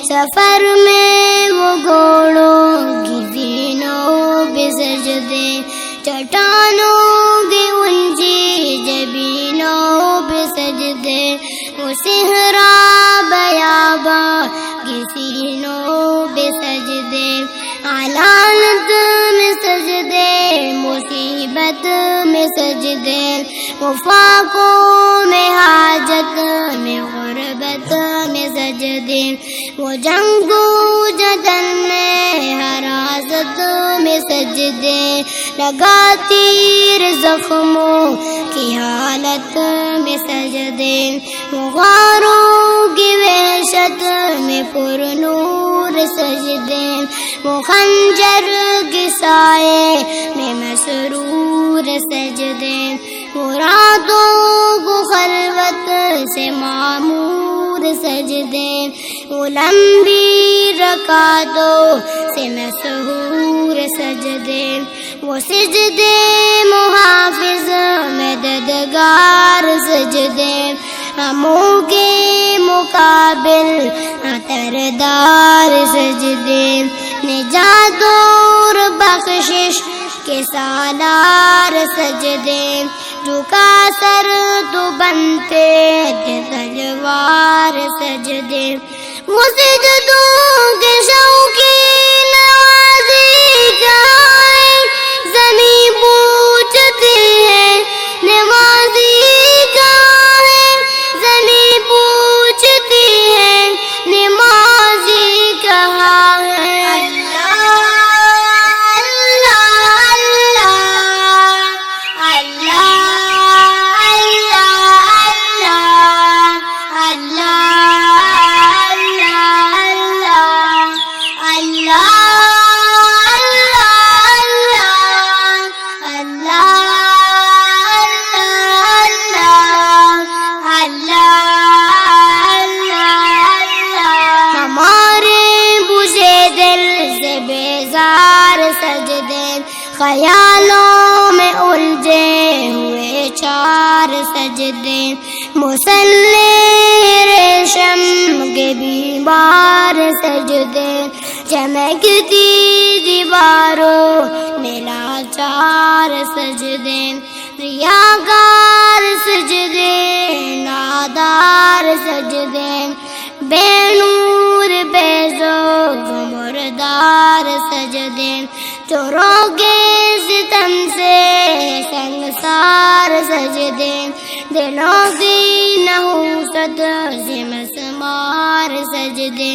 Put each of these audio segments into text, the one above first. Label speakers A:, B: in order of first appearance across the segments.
A: سفر میں وہ گھوڑوں کی زینوں پہ سجدے، چٹانوں کی اونچی جبینوں پہ سجدے، وہ صحرا بیاباں کی سینوں پہ سجدے، علانت میں سجدے، مصیبت میں سجدے، وفاقوں میں حاجت میں غربت میں سجدے، وہ جنگ و جدل میں حراست میں سجدے، لگا تیر زخموں کی حالت میں سجدے، وہ غاروں کی وحشت میں پر نور سجدے، وہ خنجر کے سائے میں مسرور سجدے، وہ راتوں کو خلوت سے معمور سجدے، وہ لمبی رکعتوں سے مسحور سجدے، وہ سجدے محافظ مددگار سجدے، ہموں کے مقابل عطردار سجدے، نجات اور بخشش کے سالار سجدے، جھکا سر تو بنتے تھے تلوار سجدے، وہ سجدوں کے شوقین نوازی کہاں ہے، زمین پوچھتی ہے نوازی کہاں ہے، زمین پوچھتی ہے نمازی کہاں ہے۔ خیالوں میں الجھے ہوئے چار سجدے، مصلی ریشم کے بیمار سجدے، چمکتی دیواروں میں لاچار سجدے، ریاکار سجدے، نادار سجدے، بے نور بے ذوق مردار سجدے، چوروں کے ستم سے سنگسار سجدے، دلوں کی نحوست سے مسمار سجدے،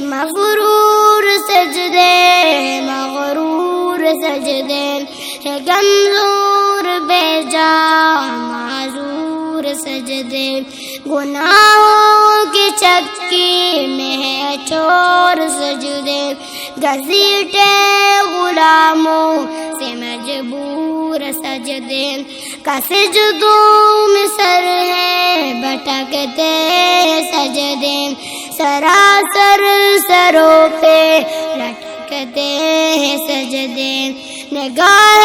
A: مغرور سجدے، مغرور سجدے، کمزور بے جان معذور سجدے، گناہوں کی چکی میں ہے چور سجدے، گھسیٹے غلاموں سے مجبور سجدے، کا سجدوں میں سر ہے بھٹکتے سجدے، سراسر سروں پہ لٹکتے سجدے، نگاہ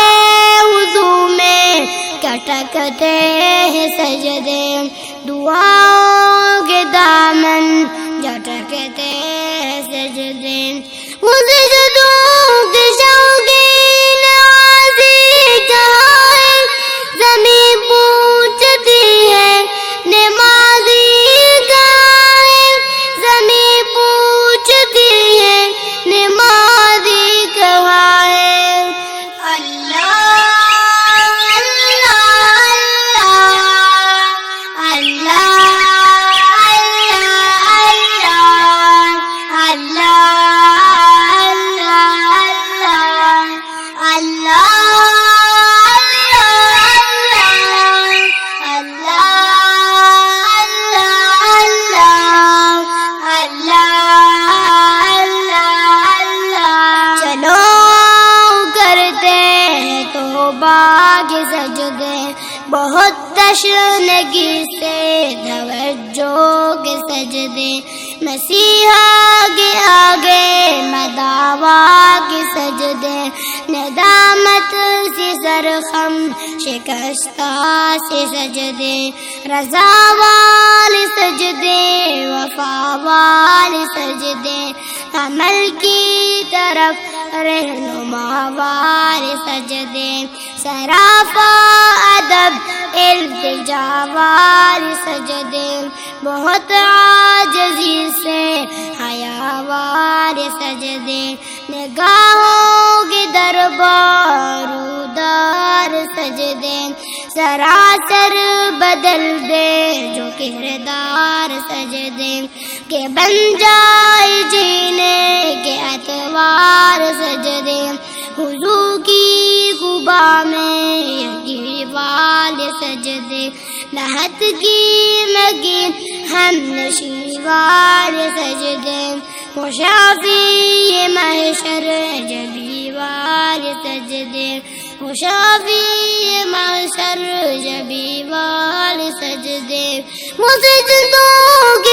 A: وضو میں کٹکتے سجدے، دعاؤں کے دامن جھٹکتے سجدے، وہ سجدوں کے شوقین نوازی کہاں ہے، زمین پوچھتی ہے نمازی کہاں ہے، زمین پوچھتی ہے نمازی کہاں ہے۔ اللہ اللہ اللہ اللہ اللہ اللہ تشنگی سے توجہ کے سجدے، مسیحا کے آگے مداوا کے سجدے، ندامت سے سرخم شکستہ سے سجدے، رضا والے سجدے، وفا والے سجدے، عمل کی طرف رہنما والے سجدے، سراپا ادب التجا والے سجدے، بہت عاجزی سے حیا والے سجدے، نگاہوں کے دربار دار سجدے، سراسر بدل دے جو کردار سجدے، کہ بن جائے جینے کے اتوار سجدے، حضور کی قبا میں یہی والے سجدے، لحد کی مگی ہم نشی والے سجدے، مشافی محشر جبی والے سجدے، مشافی محشر جبی والے سجدے، وہ سجدوں